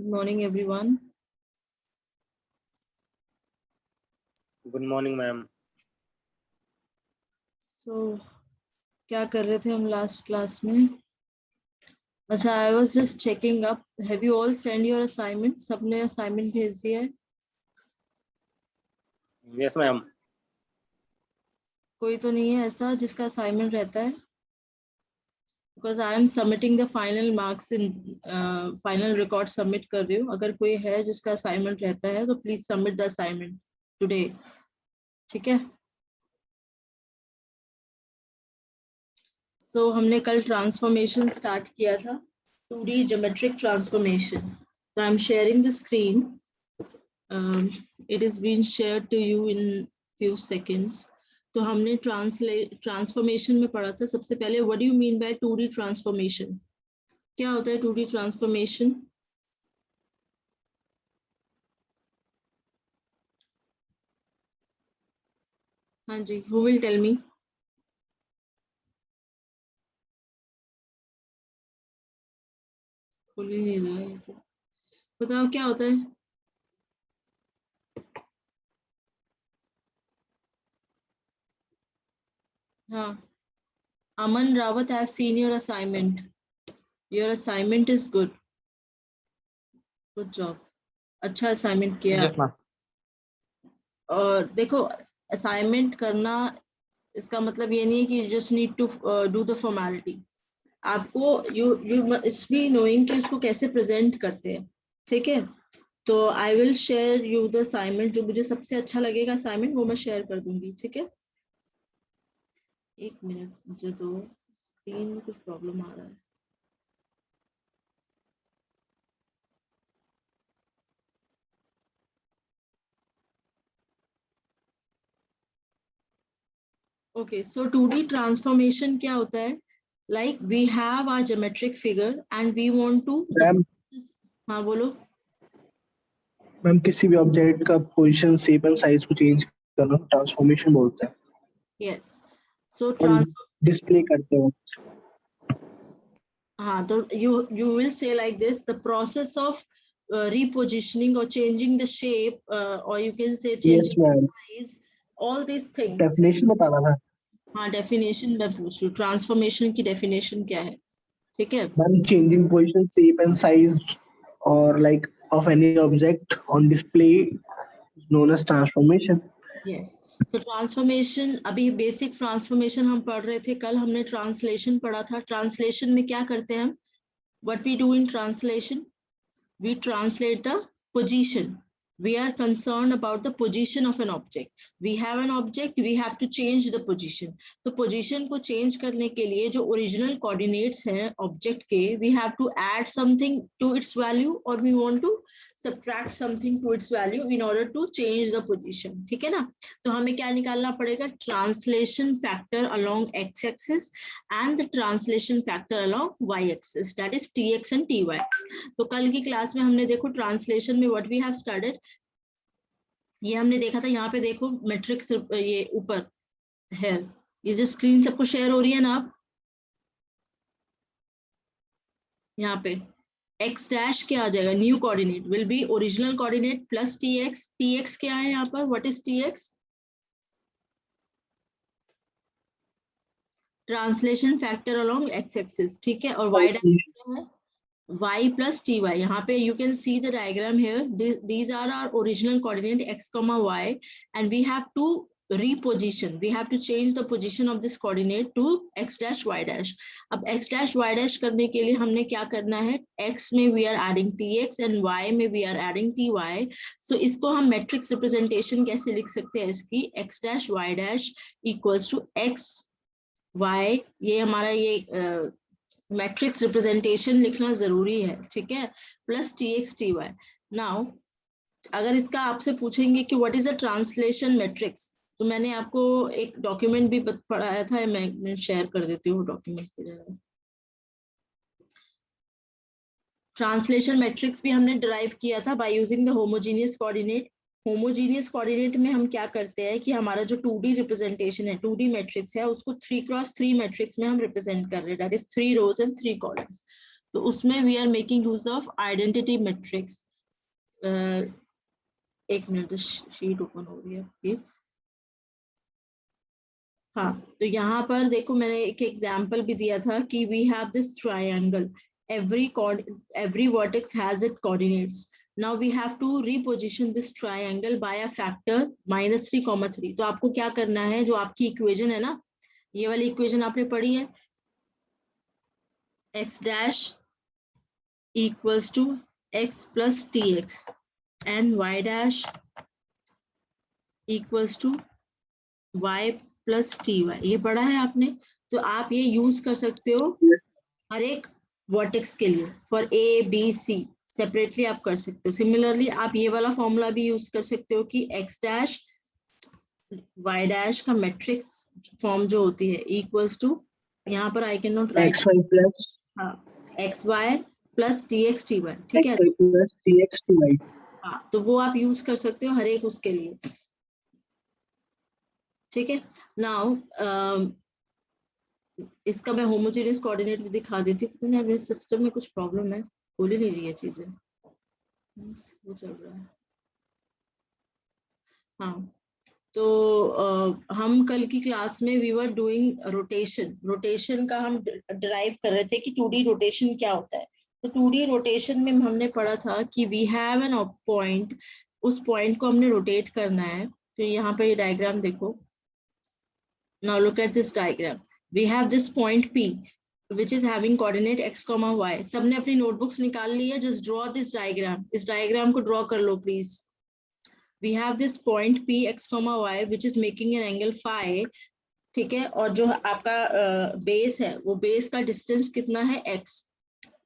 Good morning, everyone. Good morning ma'am. So, क्या कर रहे थे हम लास्ट क्लास में? अच्छा, I was just checking up. Have you all sent your assignment? सबने assignment भेज दिया है? Yes ma'am. कोई तो नहीं है ऐसा जिसका assignment रहता है? Because I am submitting the final marks in final record submit कर रही हूँ. अगर कोई है जिसका assignment रहता है तो please submit the assignment today. ठीक है? So हमने कल ट्रांसफॉर्मेशन स्टार्ट किया था, 2D geometric transformation. So I'm sharing the screen. It is being shared to you in few seconds. तो हमने ट्रांसफॉर्मेशन में पढ़ा था सबसे पहले what do you mean by 2D transformation? क्या होता है 2D transformation? हाँ जी, who will tell me? खुल ही नहीं रहा है, बताओ क्या होता है? हाँ, Aman Rawat, I have seen your assignment. Your assignment is good. Good job. अच्छा असाइनमेंट किया। yes, और देखो, असाइनमेंट करना इसका मतलब ये नहीं है कि just need to do the formality. आपको यू मस्ट बी नोइंग कि उसको कैसे प्रेजेंट करते हैं। ठीक है, तो I will share you the assignment. जो मुझे सबसे अच्छा लगेगा असाइनमेंट वो मैं शेयर कर दूंगी। ठीक है, एक मिनट, मुझे तो स्क्रीन में कुछ प्रॉब्लम आ रहा है। ओके, सो 2D ट्रांसफॉर्मेशन क्या होता है? Like we have a geometric figure and we want to. हाँ बोलो मैम। किसी भी ऑब्जेक्ट का पोजीशन, शेप एंड साइज को चेंज करना ट्रांसफॉर्मेशन बोलते हैं। यस, सो डिस्प्ले करते हैं। हाँ, तो you will say like this: the process of repositioning or changing the shape, or you can say changing the size, all these things. Definition बताना था। हाँ, डेफिनेशन मैं पूछ रही हूँ, ट्रांसफॉर्मेशन की डेफिनेशन क्या है? ठीक है ma'am, changing position, shape and size और like of any object on display known as transformation. Yes, तो ट्रांसफॉर्मेशन, अभी बेसिक ट्रांसफॉर्मेशन हम पढ़ रहे थे, कल हमने ट्रांसलेशन पढ़ा था। ट्रांसलेशन में क्या करते हैं हम? What we do in translation? We translate the position. We are concerned about the position of an object. We have an object, we have to change the position. तो position को change करने के लिए जो original coordinates हैं object के, we have to add something to its value or we want to subtract something to its value in order to change the position. ठीक है ना? तो हमें क्या निकालना पड़ेगा? Translation factor along x-axis and the translation factor along y-axis, that is tx and ty. तो कल की क्लास में हमने देखो ट्रांसलेशन में व्हाट वी हैव स्टडीड, ये हमने देखा था। यहाँ पे देखो मैट्रिक्स ये ऊपर है, ये जो स्क्रीन सबको शेयर हो रही है ना, आप यहाँ पे x डैश क्या आ जाएगा? New coordinate will be original coordinate plus tx। tx क्या है यहाँ पर? What is tx? Translation factor along x axis. ठीक है, और y डैश क्या है? y plus ty. यहाँ पे you can see the diagram here. These are our original coordinate x comma y, and we have to reposition. We have to change the position of this coordinate to x dash y dash. अब x dash y dash करने के लिए हमने क्या करना है? x में we are adding tx and y में we are adding ty. So इसको हम matrix representation कैसे लिख सकते हैं इसकी? x dash y dash equals to x y, ये हमारा ये मैट्रिक्स रिप्रेजेंटेशन लिखना जरूरी है। ठीक है, प्लस tx ty। नाउ अगर इसका आपसे पूछेंगे कि what is a translation matrix, तो मैंने आपको एक डॉक्यूमेंट भी पढ़ाया था, मैं शेयर कर देती हूँ डॉक्यूमेंट की जगह। ट्रांसलेशन मैट्रिक्स भी हमने डिराइव किया था by using the homogeneous coordinate. Homogeneous coordinate में हम क्या करते हैं कि हमारा जो 2D रिप्रेजेंटेशन है, 2D मैट्रिक्स है, उसको 3x3 मैट्रिक्स में हम रिप्रेजेंट कर रहे हैं, that is 3 rows and 3 columns. तो उसमें we are making use of identity matrix. एक मिनट, शीट ओपन हो रही है आपकी। हाँ, तो यहाँ पर देखो मैंने एक एग्जाम्पल भी दिया था कि we have this triangle, every vertex has its coordinates. Now we have to reposition this triangle by a factor -3, तो आपको क्या करना है, जो आपकी इक्वेशन है ना, ये वाली इक्वेशन आपने पढ़ी है, x dash equals to x plus tx and y dash equals to y plus ty, ये पढ़ा है आपने। तो आप ये यूज कर सकते हो हर एक वर्टेक्स के लिए, for A B C separately आप कर सकते हो। सिमिलरली आप ये वाला फॉर्मूला भी यूज कर सकते हो कि x डैश y डैश का मैट्रिक्स फॉर्म जो होती है इक्वल्स टू, यहाँ पर I can not write xy plus x y plus t x t y, ठीक है, xy plus tx ty. हाँ, तो वो आप यूज कर सकते हो हर एक उसके लिए, ठीक है। नाउ इसका मैं होमोजेनियस कोऑर्डिनेट भी दिखा देती हूँ। पता नहीं मेरे सिस्टम में कुछ प्रॉब्लम है, खोल ही नहीं रही है चीजें, वो चल रहा है। हाँ, तो हम कल की क्लास में वी वर डूइंग रोटेशन का हम डिराइव कर रहे थे कि 2D रोटेशन क्या होता है। तो 2D रोटेशन में हमने पढ़ा था कि वी हैव एन पॉइंट, उस पॉइंट को हमने रोटेट करना है। तो यहाँ पे ये डायग्राम देखो, now look at this diagram, we have this point P which is having coordinate x, y। सबने अपनी नोटबुक्स निकाल ली है, जस्ट ड्रॉ दिस डायग्राम, इस डायग्राम को ड्रॉ कर लो please. We have this point P x, y which is making an angle phi, ठीक है, और जो आपका बेस है वो बेस का डिस्टेंस कितना है x,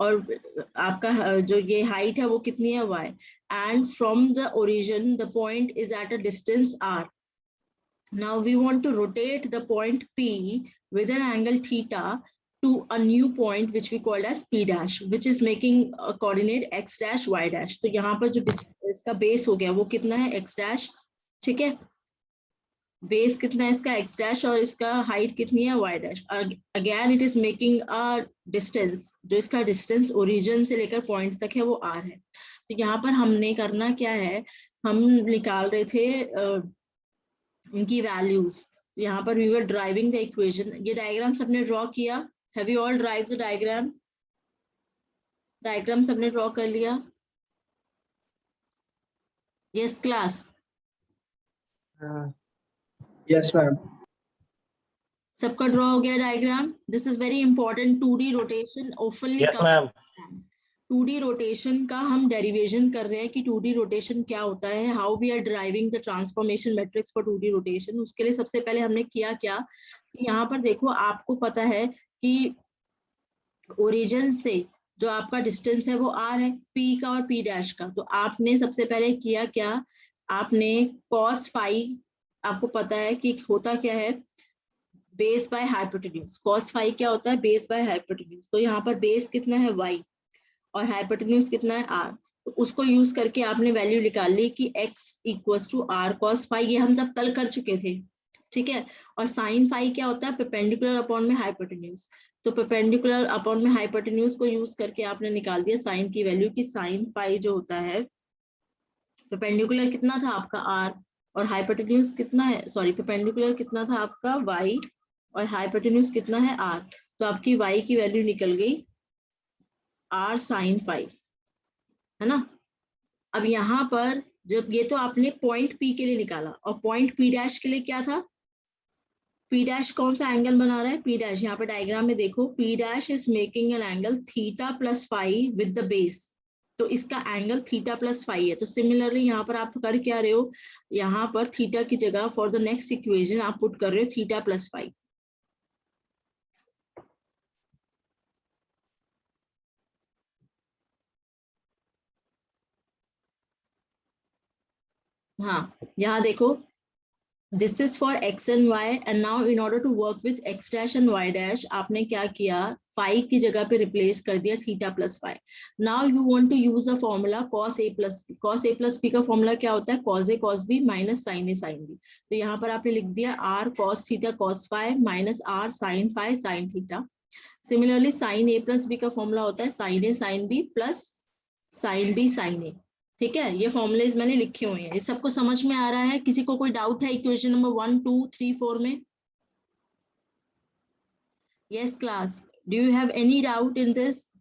और आपका जो ये हाइट है वो कितनी है y, and from the origin the point is at a distance r. Now we want to rotate the point P with an angle theta to a new point which we call as P dash, which is making a coordinate x dash y dash. तो यहाँ पर जो इसका base हो गया वो कितना है x dash, ठीक है, बेस कितना है इसका x dash और इसका हाइट कितनी है y dash। Again it is making a distance, जो इसका डिस्टेंस ओरिजिन से लेकर पॉइंट तक है वो r है। तो यहाँ पर हमने करना क्या है, हम निकाल रहे थे इनकी वैल्यूज। तो यहाँ पर we were driving the equation. ये डायग्राम सबने ड्रॉ किया, have you all drive the diagram, diagram सबने ड्रॉ कर लिया? Yes class, Yes ma'am. सबका ड्रॉ हो गया diagram? This is very important, 2D rotation ऑफनली Yes, ma'am. 2D रोटेशन का हम डेरिवेशन कर रहे हैं कि 2D रोटेशन क्या होता है, how we are driving the transformation matrix for 2D rotation. उसके लिए सबसे पहले हमने किया क्या कि यहाँ पर देखो, आपको पता है कि ओरिजिन से जो आपका डिस्टेंस है वो r है, p का और p डैश का। तो आपने सबसे पहले किया क्या, आपने cos phi, आपको पता है कि होता क्या है, base by hypotenuse. cos phi क्या होता है, बेस बाय हाइपोटेन्यूज। तो यहाँ पर बेस कितना है y और हाइपोटेन्यूज कितना है r, तो उसको यूज करके आपने वैल्यू निकाल ली कि x equals to r cos phi, ये हम सब कल कर चुके थे, ठीक है। और साइन फाई क्या होता है, परपेंडिकुलर अपॉन में हाइपोटेन्यूज। तो परपेंडिकुलर अपॉन में हाइपोटेन्यूज को यूज करके आपने निकाल दिया साइन की वैल्यू की साइन फाई जो होता है, परपेंडिकुलर कितना था आपका r और हाइपोटेन्यूज कितना है, सॉरी परपेंडिकुलर कितना था आपका y और हाइपोटेन्यूज कितना है r। तो आपकी y की वैल्यू निकल गई r साइन फाई, है ना। अब यहाँ पर जब ये तो आपने पॉइंट P के लिए निकाला, और पॉइंट P डैश के लिए क्या था, P डैश कौन सा एंगल बना रहा है, P डैश, यहाँ पे डायग्राम में देखो, P dash is making an angle theta plus phi with the base. तो इसका एंगल थीटा प्लस फाई है। तो सिमिलरली यहाँ पर आप कर क्या रहे हो, यहाँ पर थीटा की जगह फॉर द नेक्स्ट इक्वेशन आप पुट कर रहे हो थीटा प्लस फाई। हाँ, यहाँ देखो, this is for x and y, and now in order to work with x dash and y dash आपने क्या किया, फाई की जगह पे रिप्लेस कर दिया theta plus phi. Now you want to use a formula cos a plus b। cos a plus b का formula क्या होता है, cos a cos b minus sin a sin b। तो यहाँ पर आपने लिख दिया r cos theta cos phi minus r sin phi sin theta. Similarly sine A plus B का फॉर्मूला होता है sine A sine B plus sine B sine A. ठीक है, ये फॉर्मूलेज मैंने लिखे हुए हैं, ये सबको समझ में आ रहा है? किसी को कोई डाउट है इक्वेशन नंबर 1 2 3 4 में? Yes class, do you have any doubt in this?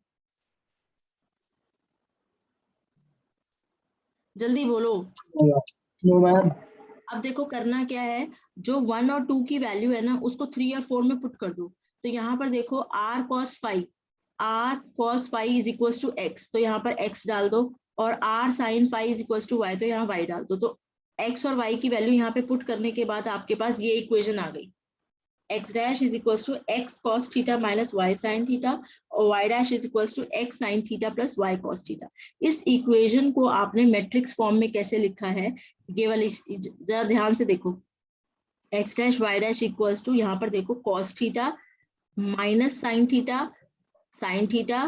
जल्दी बोलो। No ma'am. अब देखो करना क्या है, जो 1 और 2 की वैल्यू है ना उसको 3 और 4 में पुट कर दो। तो यहाँ पर देखो r cos phi is equal to x, तो यहाँ पर x डाल दो, और r sin phi is equal to y, तो यहाँ y डाल दो। तो x और y की वैल्यू यहाँ पे पुट करने के बाद आपके पास ये इक्वेशन आ गई, x dash is equal to x cos theta minus y sin theta, और y dash is equal to x sin theta plus y cos theta. इस इक्वेशन को आपने मैट्रिक्स फॉर्म में कैसे लिखा है, ये वाली जरा ध्यान से देखो, x dash y dash equal to, यहाँ पर देखो cos theta minus sin theta sin theta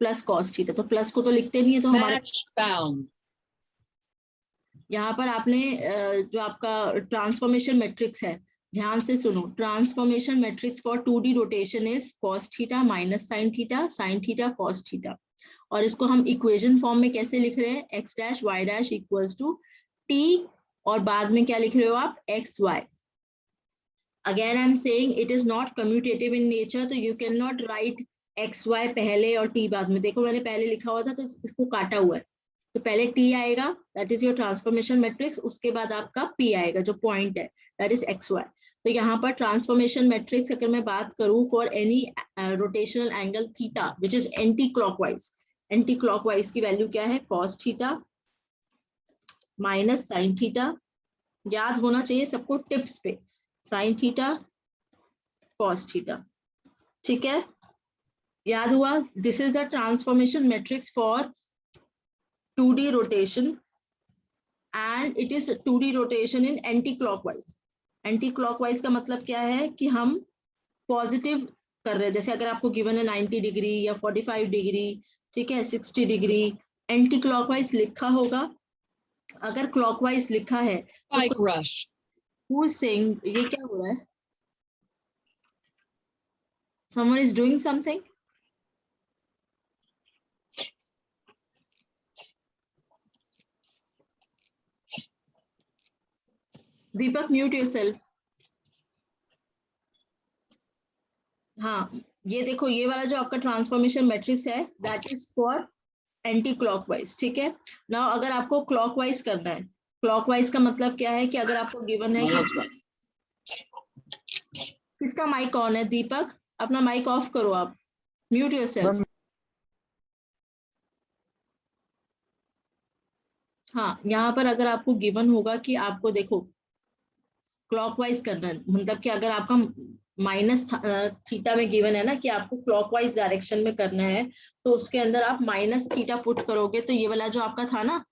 plus cos theta. तो प्लस को तो लिखते नहीं है, तो हमारे यहाँ पर आपने जो आपका ट्रांसफॉर्मेशन मैट्रिक्स है, ध्यान से सुनो, transformation matrix for 2D rotation is cos theta minus sin theta cos theta. और इसको हम इक्वेशन फॉर्म में कैसे लिख रहे हैं, x dash y dash equals to t, और बाद में क्या लिख रहे हो आप, x y। Again I am saying it is not commutative in nature, तो you can not write X Y पहले और टी बाद में। देखो मैंने पहले लिखा हुआ था तो इसको काटा हुआ है, तो पहले टी आएगा, that is your transformation matrix, उसके बाद आपका पी आएगा जो पॉइंट है, दैट इज एक्स वाई। तो यहाँ पर ट्रांसफॉर्मेशन मैट्रिक्स अगर मैं बात करूं for any rotational angle theta which is anti clockwise की वैल्यू क्या है, cos theta minus sine theta, याद होना चाहिए सबको टिप्स पे, साइन थीटा कॉस थीटा। ठीक है, याद हुआ? This is the transformation matrix for 2D rotation and it is 2D rotation in anti-clockwise. Anti-clockwise का मतलब क्या है कि हम पॉजिटिव कर रहे हैं, जैसे अगर आपको गिवन है 90 डिग्री या 45 डिग्री, ठीक है, 60 डिग्री, एंटी क्लॉकवाइज लिखा होगा। अगर क्लॉकवाइज लिखा है तो who is saying, ये क्या हो रहा है, someone is doing something? Deepak mute yourself. हाँ, ये देखो, ये वाला जो आपका ट्रांसफॉर्मेशन मैट्रिक्स है that is for anti clockwise. ठीक है, नाउ अगर आपको क्लॉकवाइज करना है, क्लॉकवाइज का मतलब क्या है कि अगर आपको गिवन है कि किसका माइक ऑन है, दीपक अपना माइक ऑफ करो, आप म्यूट योरसेल्फ। हाँ, यहाँ पर अगर आपको गिवन होगा कि आपको देखो क्लॉकवाइज करना है, मतलब कि अगर आपका माइनस थीटा में गिवन है ना कि आपको क्लॉकवाइज डायरेक्शन में करना है, तो उसके अंदर आप माइनस थीटा पुट करोगे। तो ये वाला जो आपका था ना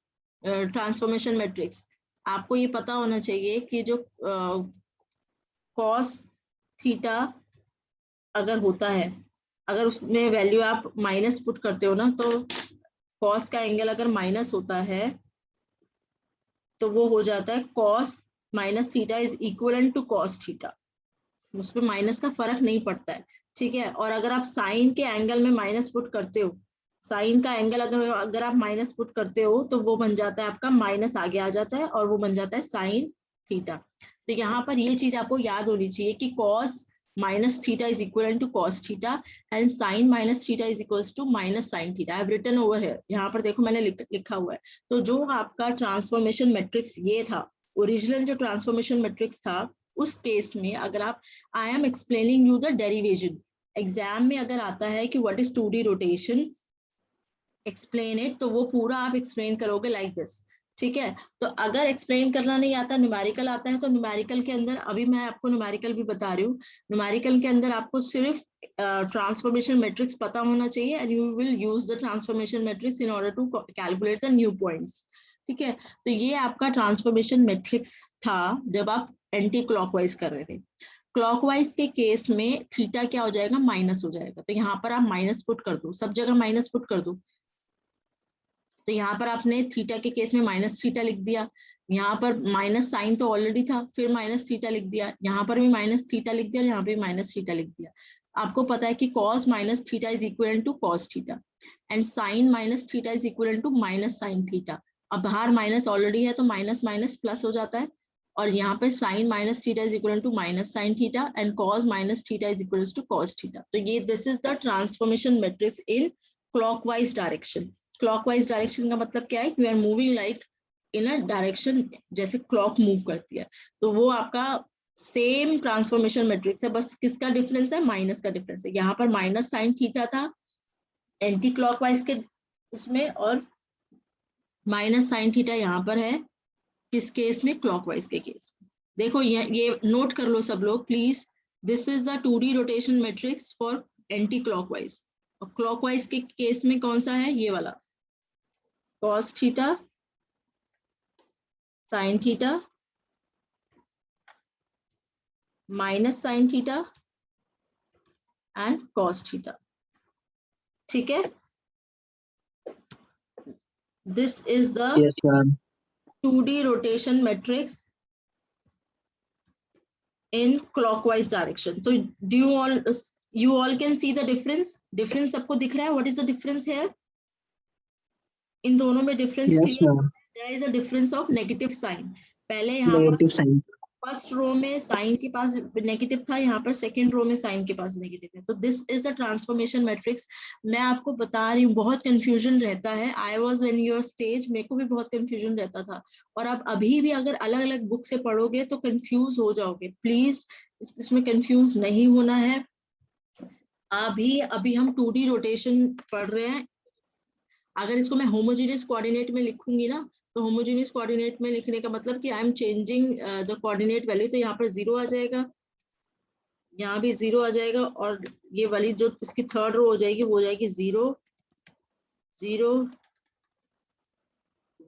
ट्रांसफॉर्मेशन मैट्रिक्स, आपको ये पता होना चाहिए कि जो कॉस थीटा अगर होता है, अगर उसमें वैल्यू आप माइनस पुट करते हो ना, तो कॉस का एंगल अगर माइनस होता है तो वो हो जाता है cos minus theta is equal to cos theta, उसमें माइनस का फर्क नहीं पड़ता है। ठीक है, और अगर आप साइन के एंगल में माइनस पुट करते हो, साइन का एंगल अगर आप माइनस पुट करते हो तो वो बन जाता है आपका, माइनस आगे आ जाता है और वो बन जाता है साइन थीटा। तो यहाँ पर ये चीज आपको याद होनी चाहिए कि cos minus theta is equal to cos theta and sine minus theta is equal to minus sine theta. I have written over here, यहाँ पर देखो मैंने लिखा हुआ है। तो जो आपका ट्रांसफॉर्मेशन मैट्रिक्स ये था, ओरिजिनल जो ट्रांसफॉर्मेशन मैट्रिक्स था, उस केस में अगर आप, I am explaining you the derivation, exam में अगर आता है कि what is 2D rotation, explain it, तो वो पूरा आप एक्सप्लेन करोगे लाइक दिस। ठीक है, तो अगर एक्सप्लेन करना नहीं आता, न्यूमेरिकल आता है, तो न्यूमेरिकल के अंदर, अभी मैं आपको न्यूमेरिकल भी बता रही हूँ, न्यूमेरिकल के अंदर आपको सिर्फ ट्रांसफॉर्मेशन मैट्रिक्स पता होना चाहिए and you will use the transformation matrix in order to calculate the new points. ठीक है, तो ये आपका ट्रांसफॉर्मेशन मैट्रिक्स था जब आप एंटी क्लॉकवाइज कर रहे थे। क्लॉकवाइज के केस में थीटा क्या हो जाएगा, माइनस हो जाएगा। तो यहाँ पर आप माइनस पुट कर दो, सब जगह माइनस पुट कर दो। तो यहाँ पर आपने थीटा के केस में माइनस थीटा लिख दिया, यहाँ पर माइनस साइन तो ऑलरेडी था, फिर माइनस थीटा लिख दिया, यहाँ पर भी माइनस थीटा लिख दिया, यहाँ पे माइनस थीटा लिख दिया। आपको पता है कि cos minus theta is equal to cos theta and sin minus theta is equal to minus sin theta. अब बाहर माइनस ऑलरेडी है तो माइनस माइनस प्लस हो जाता है, और यहाँ पे sin minus theta is equal to minus sin theta and cos minus theta is equal to cos theta. तो ये this is the transformation matrix in clockwise direction. Clockwise direction का मतलब क्या है, we are moving like in a direction जैसे clock move करती है, तो वो आपका सेम ट्रांसफॉर्मेशन मैट्रिक्स है, बस किसका डिफरेंस है, माइनस का डिफरेंस है। यहाँ पर माइनस साइन थीटा था एंटी क्लॉकवाइज के उसमें, और माइनस साइन थीटा यहाँ पर है किस केस में, क्लॉकवाइज के केस में। देखो ये नोट कर लो सब लोग please, this is the 2D rotation matrix for anti clockwise. और क्लॉकवाइज के केस में कौन सा है, ये वाला, cos theta sin theta minus sine theta and cos theta. ठीक है, this is the Yes, ma'am. 2D rotation matrix in clockwise direction. So do you all can see the difference? Difference सबको दिख रहा है? What is the difference here? इन दोनों में difference Yes, clear? ma'am. There is a difference of negative sign. पहले यहाँ पर Negative sign. First row में साइन के पास नेगेटिव था, यहाँ पर सेकंड रो में साइन के पास नेगेटिव है। तो this is the transformation matrix. मैं आपको बता रही हूँ बहुत कंफ्यूजन रहता है, I was when your stage, मेरे को भी बहुत कंफ्यूजन रहता था, और आप अभी भी अगर अलग अलग बुक से पढ़ोगे तो कंफ्यूज हो जाओगे। प्लीज इसमें कंफ्यूज नहीं होना है। अभी हम 2D रोटेशन पढ़ रहे हैं। अगर इसको मैं होमोजेनियस कोऑर्डिनेट में लिखूंगी ना, तो होमोजेनियस कोऑर्डिनेट में लिखने का मतलब कि I am changing the coordinate value, तो यहाँ पर 0 आ जाएगा, यहाँ भी 0 आ जाएगा, और ये वाली जो इसकी थर्ड रो हो जाएगी वो हो जाएगी 0 0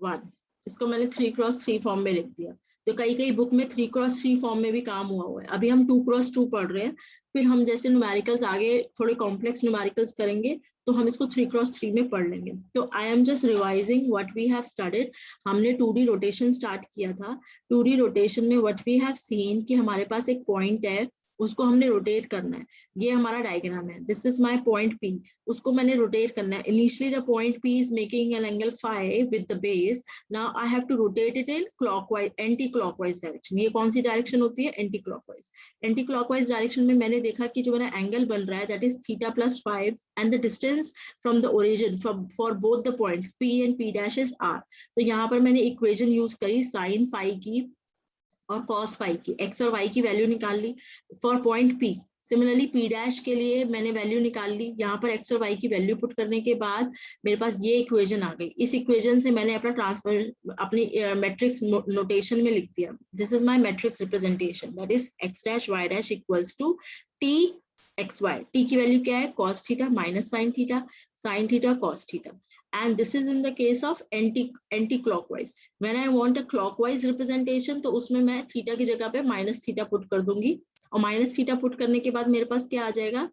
1। इसको मैंने 3x3 फॉर्म में लिख दिया। तो कई बुक में 3x3 फॉर्म में भी काम हुआ है। अभी हम 2x2 पढ़ रहे हैं, फिर हम जैसे न्यूमेरिकल्स आगे थोड़े कॉम्प्लेक्स न्यूमेरिकल्स करेंगे तो हम इसको 3x3 में पढ़ लेंगे। तो I am just revising what we have studied. हमने 2D रोटेशन स्टार्ट किया था। 2D रोटेशन में व्हाट वी हैव सीन कि हमारे पास एक पॉइंट है, उसको हमने रोटेट करना है। ये हमारा डायग्राम है, this is my point P, उसको मैंने रोटेट करना है। Initially the point P is making an angle phi with the base, now I have to rotate it in clockwise, anti clockwise direction. ये कौन सी डायरेक्शन होती है, anti clockwise. Anti clockwise direction में मैंने देखा कि जो मेरा एंगल बन रहा है that is theta plus 5 and the distance from the origin for both the points P and P dash is R। तो यहाँ पर मैंने इक्वेशन यूज करी साइन फाई की और cos फाई की, x और y की वैल्यू निकाल ली for point P। Similarly P dash के लिए मैंने वैल्यू निकाल ली। यहाँ पर x और y की वैल्यू पुट करने के बाद मेरे पास ये इक्वेशन आ गई। इस इक्वेशन से मैंने अपना ट्रांसफर अपनी मैट्रिक्स नोटेशन में लिख दिया। This is my matrix representation, that is x dash y dash equals to t x y. T की वैल्यू क्या है, cos theta minus sine theta cos theta. And this is in the case of anti-clockwise. When I want a clockwise representation, तो उसमें मैं theta की जगह पे minus theta put कर दूंगी, और माइनस थीटा पुट करने के बाद मेरे पास क्या आ जाएगा,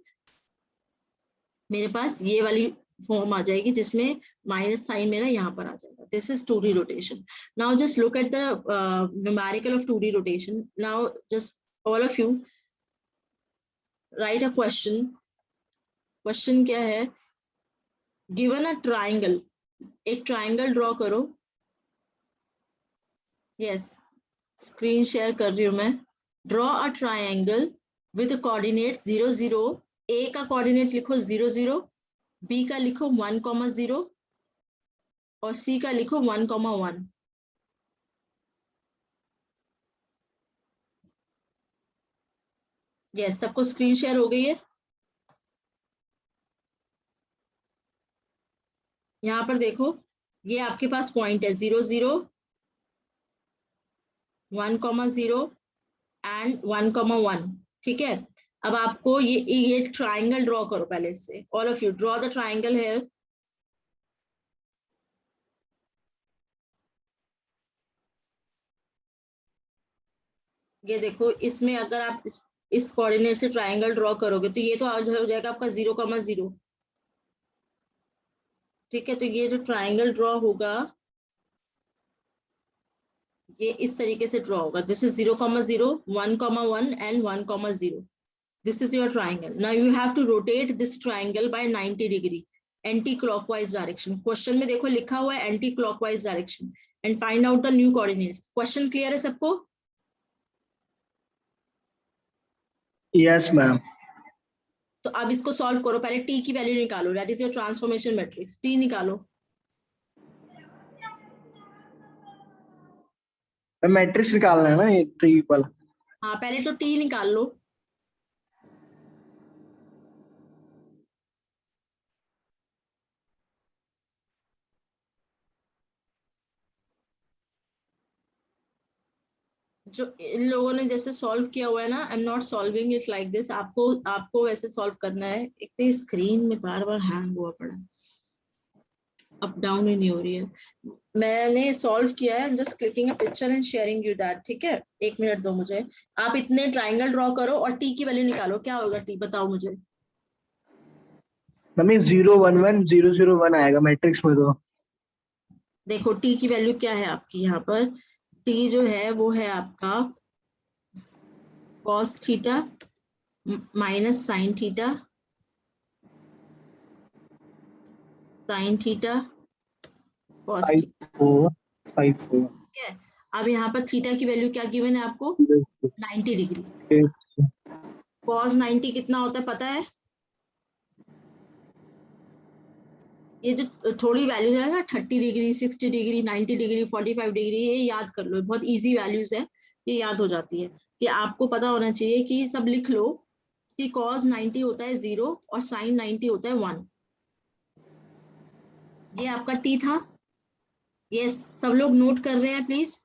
मेरे पास ये वाली फॉर्म आ जाएगी जिसमें माइनस साइन मेरा यहाँ पर आ जाएगा। This is 2D rotation. Now just look at the numerical of 2D rotation. Now just all of you right a question. Question क्या है, गिवन अ ट्राइंगल, एक ट्राइंगल ड्रॉ करो। यस, स्क्रीन शेयर कर रही हूं मैं। Draw a triangle with coordinate 0 0। ए का coordinate लिखो 0 0, बी का लिखो 1 0 और सी का लिखो 1 1। यस, सबको स्क्रीन शेयर हो गई है। यहाँ पर देखो, ये आपके पास पॉइंट है 0 0 1 0 एंड 1 1। ठीक है, अब आपको ये ट्राइंगल ड्रॉ करो पहले से। All of you draw the triangle here. ये देखो, इसमें अगर आप इस कोऑर्डिनेट से ट्राइंगल ड्रॉ करोगे तो ये तो हो जाएगा आपका 0 0। ठीक है, तो ये जो ट्राइंगल ड्रॉ होगा ये इस तरीके से ड्रॉ होगा। This is 0 0 1 1 and 1 0। This is your triangle. Now you have to rotate this triangle by 90 degree, anti-clockwise direction. Question में देखो लिखा हुआ है anti-clockwise direction and find out the new coordinates. Question clear है सबको? Yes, ma'am. तो अब इसको सॉल्व करो. पहले t की वैल्यू निकालो. That is your transformation matrix. t निकालो. मैट्रिक्स निकालना है ना ये ट्रिपल. हाँ पहले तो t निकाल लो. जो इन लोगों ने जैसे सॉल्व किया हुआ है ना, I am not solving it like this. आपको वैसे सॉल्व करना है. एक तो स्क्रीन में बार बार हैंग हुआ पड़ा, अप डाउन ही नहीं हो रही है. मैंने सॉल्व किया है. Just clicking a picture and sharing you that. ठीक है, 1 मिनट दो मुझे. आप इतने ट्राइंगल ड्रॉ करो और टी की वैल्यू निकालो. क्या होगा टी, बताओ मुझे. मम्मी 0 1 1 0 0 1 आएगा मैट्रिक्स में. तो देखो टी की वैल्यू क्या है आपकी. यहाँ पर टी जो है वो है आपका cos theta minus sine theta, sign theta cos theta. 5 4. ठीक है. अब यहाँ पर थीटा की वैल्यू क्या गिवन है आपको, 90 डिग्री. cos 90 कितना होता है पता है? ये जो थोड़ी वैल्यूज है ना, 30 डिग्री 60 डिग्री 90 डिग्री 45 डिग्री, ये याद कर लो. बहुत इजी वैल्यूज है, ये याद हो जाती है. कि आपको पता होना चाहिए कि सब लिख लो कि cos 90 होता है 0 और sin 90 होता है 1. ये आपका t था. यस, सब लोग नोट कर रहे हैं प्लीज.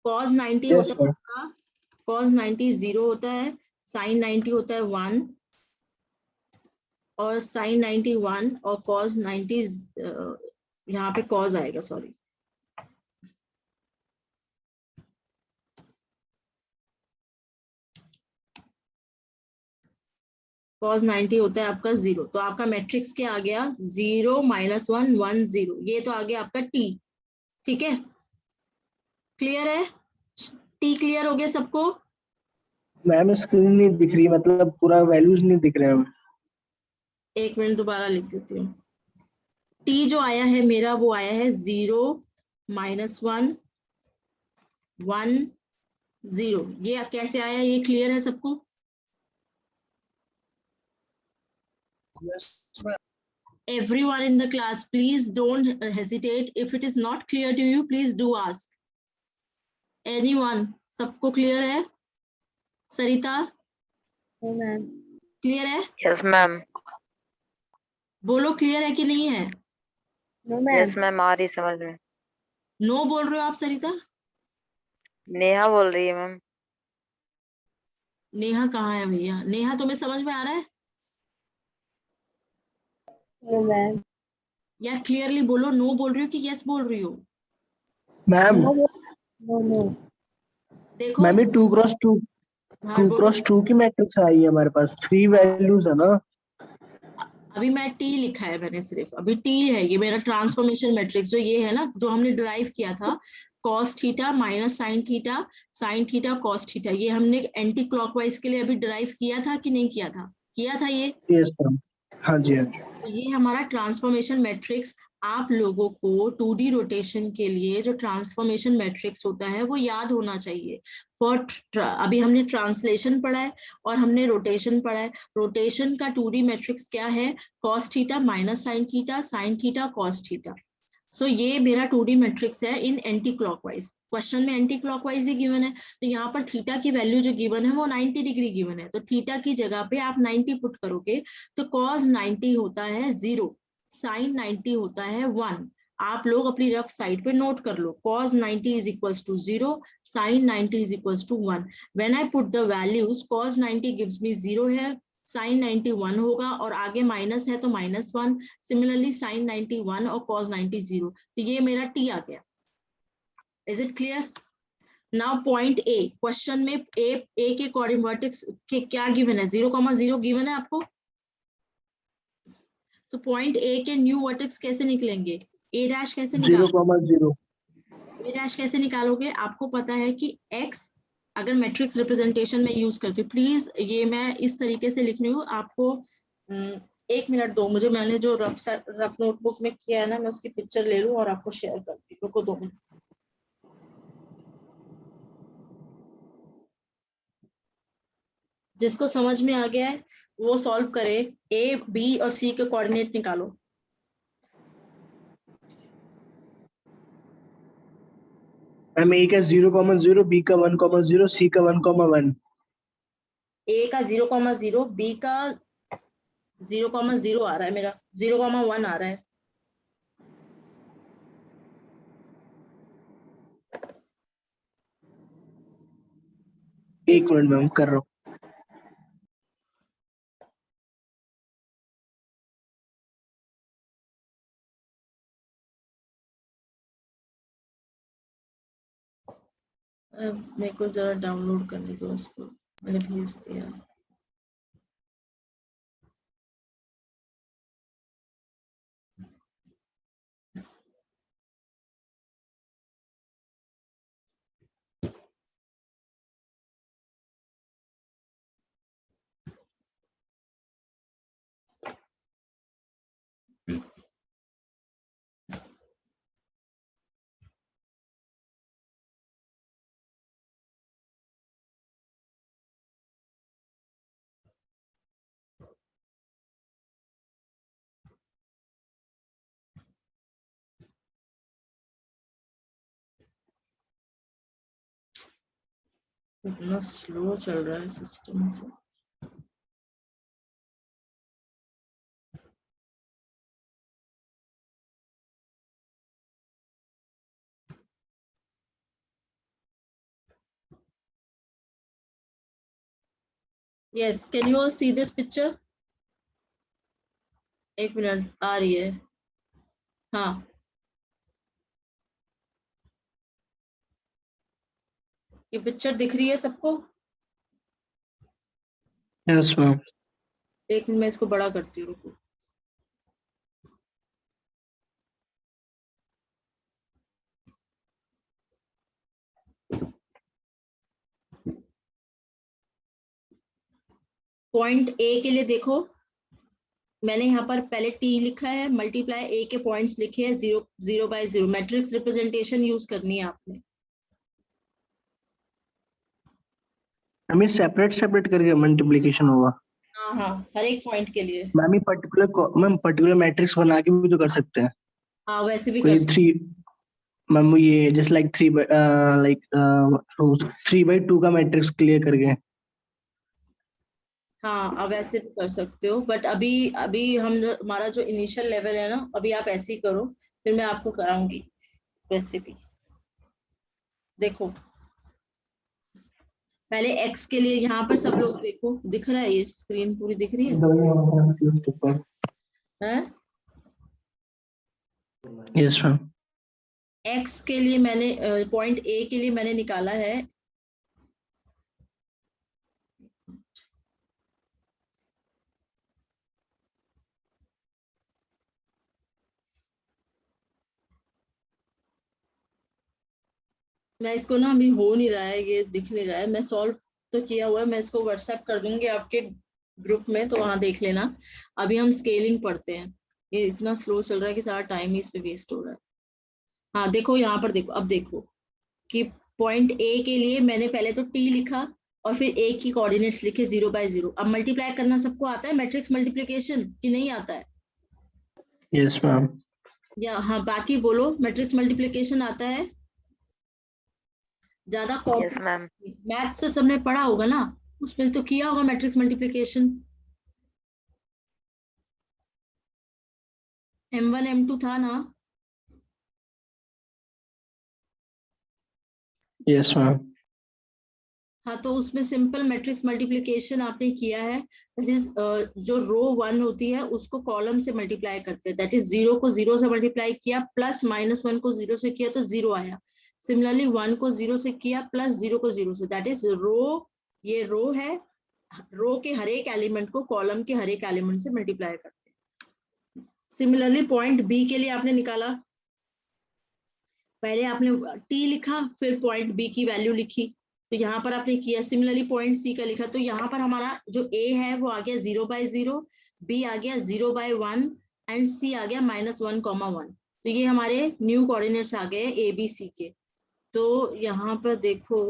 cos 90 होता है आपका, cos 90 0 होता है, sin 90 होता है 1 और sin 91 और cos 90 यहाँ पे cos आएगा, सॉरी. cos 90 होता है आपका 0. तो आपका मैट्रिक्स क्या आ गया, 0 -1 1 0. ये तो आ गया आपका t. ठीक है, क्लियर है? t क्लियर हो गया सबको? मैम स्क्रीन नहीं दिख रही, मतलब पूरा वैल्यूज नहीं दिख रहे हैं. 1 मिनट दोबारा लिख देती हूँ. t जो आया है मेरा वो आया है 0 -1 1 0. ये कैसे आया, ये क्लियर है सबको? Everyone in the class, please don't hesitate. If it is not clear to you, please do ask. Anyone? सबको क्लियर है? सरिता मैम. क्लियर है? Yes ma'am. बोलो क्लियर है कि नहीं है? No ma'am. यस मैम, आ रही समझ में. नो बोल रहे हो आप सरिता? नेहा बोल रही है मैम. नेहा कहाँ है भैया? नेहा तुम्हें समझ में आ रहा है? No ma'am. यार क्लियरली बोलो. नो बोल रही हो कि यस बोल रही हो? Ma'am no. देखो मैम 2 क्रॉस 2 हाँ, 2 बोलो. क्रॉस 2 की मैट्रिक्स आई है हमारे पास. 3 वैल्यूज है ना. अभी मैं टी लिखा है मैंने, सिर्फ अभी टी है. ये मेरा ट्रांसफॉर्मेशन मैट्रिक्स जो ये है ना, जो हमने डिराइव किया था, cos theta minus sine theta cos theta, ये हमने एंटी क्लॉकवाइज के लिए अभी डिराइव किया था कि नहीं किया था? किया था ये. Yes ma'am. हाँ जी हाँ जी. तो ये हमारा ट्रांसफॉर्मेशन मैट्रिक्स. आप लोगों को 2D रोटेशन के लिए जो ट्रांसफॉर्मेशन मैट्रिक्स होता है वो याद होना चाहिए. फॉर अभी हमने ट्रांसलेशन पढ़ा है और हमने रोटेशन पढ़ा है. रोटेशन का 2D मैट्रिक्स क्या है, cos theta minus sine theta cos theta. So ये मेरा 2D मैट्रिक्स है इन एंटी क्लॉकवाइज. क्वेश्चन में एंटी क्लॉकवाइज ही गिवन है. तो यहाँ पर थीटा की वैल्यू जो गिवन है वो 90 डिग्री गिवन है. तो थीटा की जगह पे आप 90 पुट करोगे तो cos 90 होता है 0, sin 90 होता है 1. आप लोग अपनी रफ साइड पे नोट कर लो. cos 90 is equals to 0, sin 90 is equals to 1. When I put the values, cos 90 gives me 0 है, sin 91 होगा और आगे माइनस है तो -1. सिमिलरली sin 91 और cos 90 0. तो ये मेरा t आ गया. Is it clear? Now point A. Question में ए के कोऑर्डिनेट वर्टेक्स के क्या गिवन है, 0,0 गिवन है आपको. तो पॉइंट ए के न्यू वर्टेक्स कैसे निकलेंगे, ए डैश कैसे निकालोगे? 0,0. ए डैश कैसे निकालोगे? आपको पता है कि x अगर मैट्रिक्स रिप्रेजेंटेशन में यूज करती हूँ, प्लीज ये मैं इस तरीके से लिख रही हूँ आपको। 1 मिनट दो मुझे, मैंने जो रफ नोटबुक में किया है ना, मैं उसकी पिक्चर ले लूँ और आपको शेयर करती हूँ। रुको 2 मिनट। जिसको समझ में आ गया है वो सॉल्व करे। ए, बी और सी के कोऑर्डिनेट निकालो। मैम ए का 0,0, बी का 1,0, सी का 1,1। ए का 0,0, बी का 0,0 आ रहा है, मेरा 0,1 आ रहा है। एक मिनट मैम कर रहा हूँ। मेरे को जरा डाउनलोड करने दो उसको, मैंने भेज दिया। इतना स्लो चल रहा है सिस्टम से। Yes, can you all see this picture? 1 minute, आ रही है। हाँ, ये पिक्चर दिख रही है सबको? Yes ma'am. 1 मिनट, मैं इसको बड़ा करती हूँ, रुको। पॉइंट ए के लिए देखो, मैंने यहाँ पर पहले टी लिखा है, मल्टीप्लाई ए के पॉइंट्स लिखे हैं 0/0। मैट्रिक्स रिप्रेजेंटेशन यूज करनी है आपने। हमें सेपरेट करके मल्टीप्लिकेशन होगा। हाँ हाँ, हर एक पॉइंट के लिए। मैम ये पर्टिकुलर मैट्रिक्स बना के भी तो कर सकते हैं। हाँ, वैसे भी कर कोई सकते। 3 मैम ये जस्ट लाइक 3/2 का मैट्रिक्स क्लियर करके। हाँ, अब ऐसे भी कर सकते हो, बट अभी अभी हमारा जो इनिशियल लेवल है ना, अभी आप ऐसे ही करो, फिर मैं आपको कराऊंगी वैसे भी। देखो, पहले एक्स के लिए यहाँ पर सब लोग देखो, दिख रहा है? ये स्क्रीन पूरी दिख रही है? Yes ma'am. एक्स के लिए मैंने पॉइंट ए के लिए मैंने निकाला है मैं इसको ना, अभी हो नहीं रहा है, ये दिख नहीं रहा है। मैं सॉल्व तो किया हुआ है, मैं इसको व्हाट्सएप कर दूंगी आपके ग्रुप में, तो वहां देख लेना। अभी हम स्केलिंग पढ़ते हैं। ये इतना स्लो चल रहा है कि सारा टाइम ही इस पे वेस्ट हो रहा है। हाँ देखो, यहाँ पर देखो, अब देखो कि पॉइंट ए के लिए मैंने पहले तो टी लिखा और फिर ए की कोऑर्डिनेट्स लिखे 0/0। अब मल्टीप्लाई करना सबको आता है, मैट्रिक्स मल्टीप्लिकेशन, कि नहीं आता है? Yes ma'am. या हाँ, बाकी बोलो, मैट्रिक्स मल्टीप्लिकेशन आता है? ज्यादा यस मैम। मैथ्स तो सबने पढ़ा होगा ना, उसमें तो किया होगा मैट्रिक्स मल्टीप्लिकेशन। M1 M2 था ना? Yes ma'am. हाँ, तो उसमें सिंपल मैट्रिक्स मल्टीप्लिकेशन आपने किया है। दैट इज जो रो 1 होती है उसको कॉलम से मल्टीप्लाई करते हैं। दैट इज 0 को 0 से मल्टीप्लाई किया, प्लस -1 को 0 से किया तो 0 आया। सिमिलरली 1 को 0 से किया, प्लस 0 को 0 से, दैट इज रो। ये रो है, रो के हर एक एलिमेंट को कॉलम के हर एक एलिमेंट से मल्टीप्लाई करते हैं। सिमिलरली पॉइंट बी के लिए आपने निकाला, पहले आपने टी लिखा, फिर पॉइंट बी की वैल्यू लिखी। तो यहाँ पर आपने किया। सिमिलरली पॉइंट सी का लिखा, तो यहाँ पर हमारा जो ए है वो आ गया 0/0, बी आ गया 0/1 एंड सी आ गया -1,1। तो ये हमारे न्यू कोऑर्डिनेट्स आ गए ए बी सी के। तो यहाँ पर देखो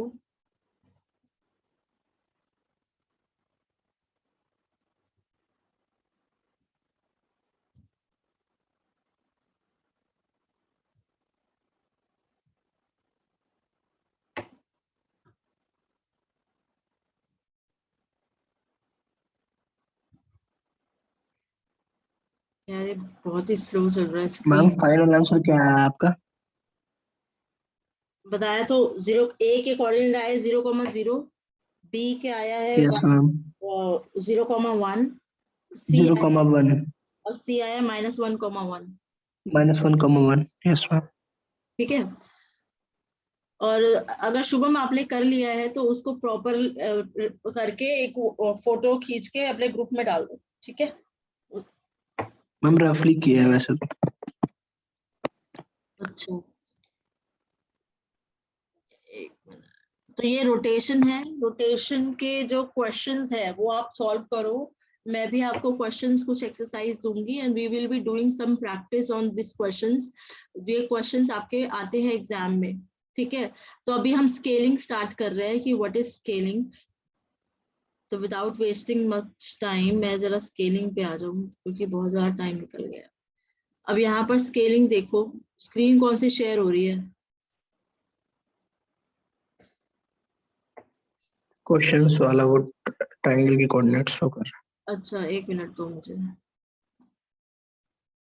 यार ये बहुत ही स्लो चल रहा है मैम स्क्रीन। फाइनल आंसर क्या है आपका? बताया तो, 0 ए के कोऑर्डिनेट आए 0,0, बी के आया है यस मैम, 0,1, सी 0,1 और सी आया -1,1। -1,1। Yes ma'am. ठीक है। और अगर शुभम आपने कर लिया है तो उसको प्रॉपर करके एक फोटो खींच के अपने ग्रुप में डाल दो। ठीक है। मैम रफली किया है वैसे तो। अच्छा, एक मिनट। तो ये रोटेशन है, रोटेशन के जो क्वेश्चंस है वो आप सॉल्व करो। मैं भी आपको क्वेश्चंस कुछ एक्सरसाइज दूंगी and we will be doing some practice on this questions. ये क्वेश्चंस आपके आते हैं एग्जाम में। ठीक है। तो अभी हम स्केलिंग स्टार्ट कर रहे हैं कि व्हाट इज स्केलिंग। तो विदाउट वेस्टिंग मच टाइम मैं जरा स्केलिंग पे आ जाऊं क्योंकि बहुत ज्यादा टाइम निकल गया। अब यहाँ पर स्केलिंग देखो, स्क्रीन कौन सी शेयर हो रही है? क्वेश्चंस वाला वो ट्रायंगल के कोऑर्डिनेट्स शो कर। अच्छा, एक मिनट दो मुझे।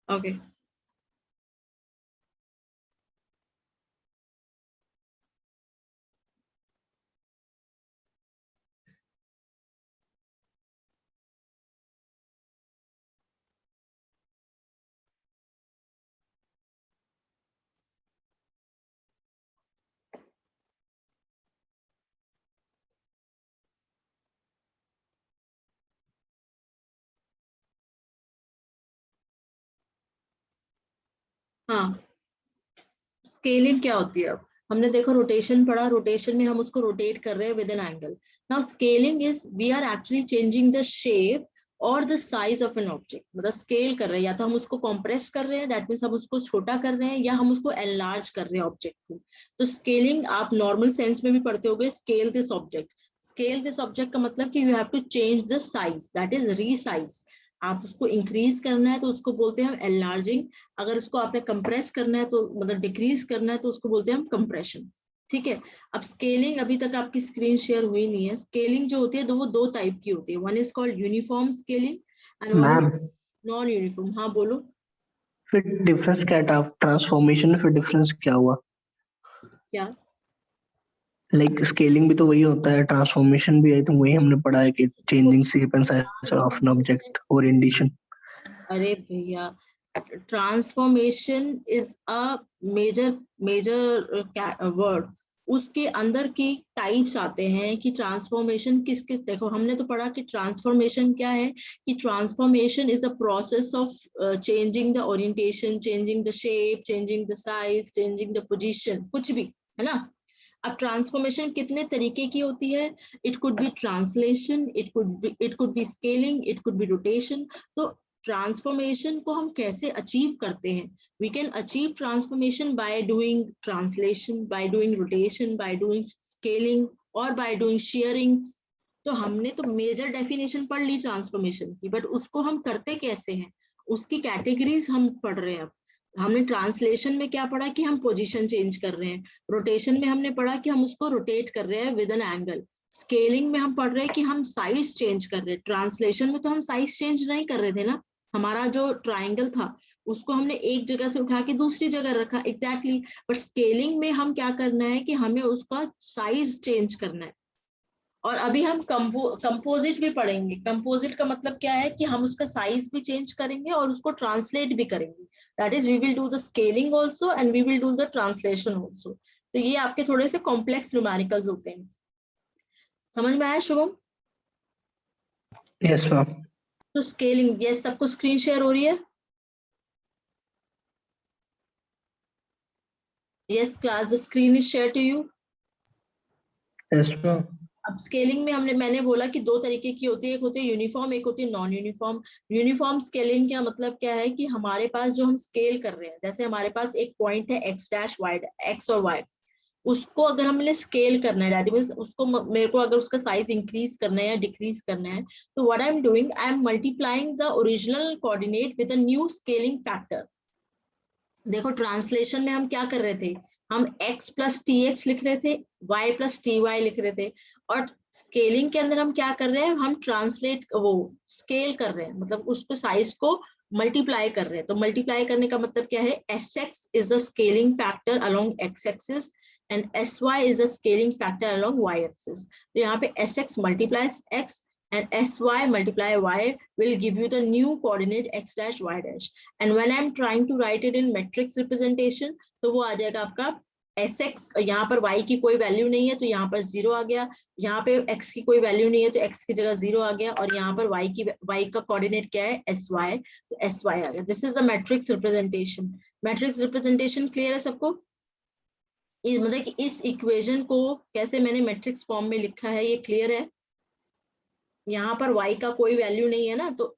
ओके। हाँ, स्केलिंग क्या होती है? अब हमने देखो रोटेशन पढ़ा, रोटेशन में हम उसको रोटेट कर रहे हैं with an angle. Now scaling is we are actually changing the shape और the size of an object. मतलब स्केल कर रहे हैं, या तो हम उसको कंप्रेस कर रहे हैं, दैट मीन्स हम उसको छोटा कर रहे हैं, या हम उसको एनलार्ज कर रहे हैं ऑब्जेक्ट को। तो स्केलिंग आप नॉर्मल सेंस में भी पढ़ते होगे, scale this object. Scale this object का मतलब कि you have to change the size, that is resize. आप उसको इंक्रीज करना है तो उसको बोलते हैं हम एनलार्जिंग। अगर उसको आपने कंप्रेस करना है तो मतलब डिक्रीज करना है तो उसको बोलते हैं हम कंप्रेशन। ठीक है। अब स्केलिंग, अभी तक आपकी स्क्रीन शेयर हुई नहीं है। स्केलिंग जो होती है वो दो टाइप की होती है। One is called uniform scaling and one is ma'am non uniform. हाँ बोलो। फिर डिफरेंस क्या था ट्रांसफॉर्मेशन में? फिर डिफरेंस क्या हुआ? क्या? लाइक स्केलिंग भी तो वही होता है, ट्रांसफॉर्मेशन भी है, तो वही हमने पढ़ा है कि changing shape and size of an transformation, object, orientation. अरे भैया, transformation is a major major word. उसके अंदर की टाइप्स आते हैं कि ट्रांसफॉर्मेशन किस किस। देखो हमने तो पढ़ा कि ट्रांसफॉर्मेशन क्या है, कि transformation is a process of changing the orientation, changing the shape, changing the size, changing the position, कुछ भी, है ना। अब ट्रांसफॉर्मेशन कितने तरीके की होती है? It could be translation, it could be scaling, it could be rotation. तो ट्रांसफॉर्मेशन को हम कैसे अचीव करते हैं? We can achieve transformation by doing translation, by doing rotation, by doing scaling और बाय डूइंग शेयरिंग। तो हमने तो मेजर डेफिनेशन पढ़ ली ट्रांसफॉर्मेशन की, बट उसको हम करते कैसे हैं, उसकी कैटेगरीज हम पढ़ रहे हैं अब। हमने ट्रांसलेशन में क्या पढ़ा कि हम पोजीशन चेंज कर रहे हैं। रोटेशन में हमने पढ़ा कि हम उसको रोटेट कर रहे हैं विद एन एंगल। स्केलिंग में हम पढ़ रहे हैं कि हम साइज चेंज कर रहे हैं। ट्रांसलेशन में तो हम साइज चेंज नहीं कर रहे थे ना, हमारा जो ट्राइंगल था उसको हमने एक जगह से उठा के दूसरी जगह रखा, एग्जैक्टली। बट स्केलिंग में हम क्या करना है कि हमें उसका साइज चेंज करना है। और अभी हम कंपोजिट भी पढ़ेंगे। कंपोजिट का मतलब क्या है कि हम उसका साइज भी चेंज करेंगे और उसको ट्रांसलेट भी करेंगे। That is we will do the scaling also and we will do the translation also. तो ये आपके थोड़े से कॉम्प्लेक्स न्यूमेरिकल्स होते हैं। समझ में आया शुभम? Yes ma'am. तो स्केलिंग, ये सबको स्क्रीन शेयर हो रही है? Yes class, the screen is share to you. Yes, ma'am. अब स्केलिंग में मैंने बोला कि दो तरीके की होती है, एक होती है यूनिफॉर्म, एक होती है नॉन यूनिफॉर्म। यूनिफॉर्म स्केलिंग का मतलब क्या है कि हमारे पास जो हम स्केल कर रहे हैं, जैसे हमारे पास एक पॉइंट है एक्स डैश वाई, एक्स और वाई, उसको अगर हमने स्केल करना है, दैट मींस उसको मेरे को अगर उसका साइज इंक्रीज करना है या डिक्रीज करना है, तो what I am doing, I am multiplying the original coordinate with a new scaling factor. देखो ट्रांसलेशन में हम क्या कर रहे थे, हम x प्लस टी एक्स लिख रहे थे, y प्लस टी वाई लिख रहे थे, और स्केलिंग के अंदर हम क्या कर रहे हैं, हम ट्रांसलेट वो स्केल कर रहे हैं, मतलब उसको साइज को मल्टीप्लाई कर रहे हैं। तो मल्टीप्लाई करने का मतलब क्या है, sx is the scaling factor along x axis and sy is the scaling factor along y axis. तो यहाँ पे sx multiplies x and sy multiply y will give you the new coordinate x dash y dash. And when I'm trying to write it in matrix representation, तो वो आ जाएगा आपका sx, यहाँ पर y की कोई वैल्यू नहीं है तो यहाँ पर 0 आ गया, यहाँ पे x की कोई वैल्यू नहीं है तो x की जगह 0 आ गया, और यहाँ पर y का कोऑर्डिनेट क्या है, sy, तो sy आ गया। This is the matrix representation. Matrix representation clear है सबको? मतलब कि इस इक्वेशन को कैसे मैंने मैट्रिक्स फॉर्म में लिखा है, ये क्लियर है? यहाँ पर y का कोई वैल्यू नहीं है ना, तो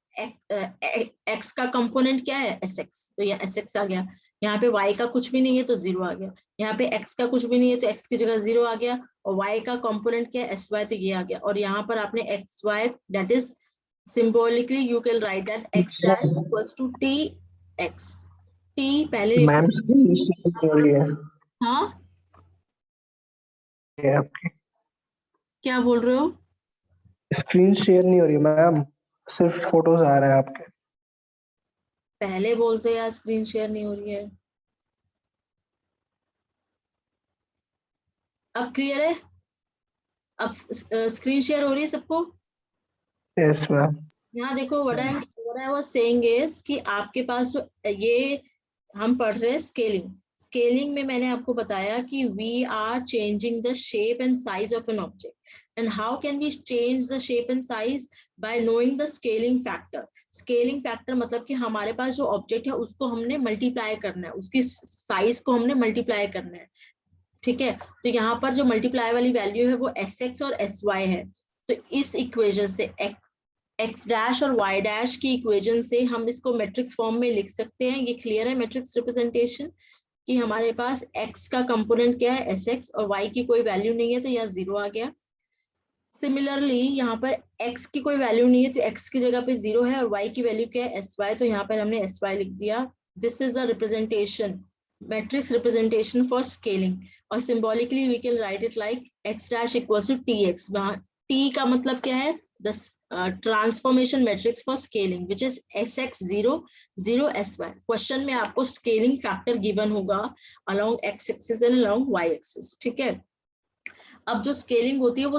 x का कंपोनेंट क्या है, sx, तो यहाँ sx आ गया। यहाँ पे y का कुछ भी नहीं है तो 0 आ गया, यहाँ पे x का कुछ भी नहीं है तो x की जगह 0 आ गया, और y का कंपोनेंट क्या है, sy, तो ये आ गया। और यहाँ पर आपने xy, that is symbolically you can write that x dash equals to tx। t पहले मैम स्क्रीन हो रही है हाँ आपकी, क्या बोल रहे हो? स्क्रीन शेयर नहीं हो रही मैम, सिर्फ फोटोज आ रहे हैं आपके। पहले बोलते यार स्क्रीन शेयर नहीं हो रही है। अब क्लियर है? अब स्क्रीन शेयर हो रही है सबको? Yes ma'am. यहाँ देखो what I was saying is कि आपके पास जो ये हम पढ़ रहे हैं स्केलिंग में मैंने आपको बताया कि we are changing the shape and size of an object, and how can we change the shape and size? by knowing the scaling factor। Scaling factor मतलब कि हमारे पास जो ऑब्जेक्ट है उसको हमने मल्टीप्लाई करना है, उसकी साइज को हमने मल्टीप्लाई करना है, ठीक है? तो यहाँ पर जो मल्टीप्लाई वाली वैल्यू है वो sx और sy है। तो इस इक्वेशन से x डैश और y डैश की इक्वेशन से हम इसको मैट्रिक्स फॉर्म में लिख सकते हैं। ये क्लियर है मैट्रिक्स रिप्रेजेंटेशन, कि हमारे पास x का कंपोनेंट क्या है, sx, और y की कोई वैल्यू नहीं है तो यहाँ 0 आ गया। सिमिलरली यहाँ पर x की कोई वैल्यू नहीं है तो x की जगह पे 0 है, और y की वैल्यू क्या है, sy, तो यहाँ पर हमने sy लिख दिया। This is a representation, matrix representation for scaling. और symbolically we can write it like x dash equals to tx। वहाँ t का मतलब क्या है, the transformation matrix for scaling which is sx 0 0 sy। Question में आपको स्केलिंग फैक्टर गिवन होगा along x axis and along y axis, ठीक है? अब जो स्केलिंग होती है वो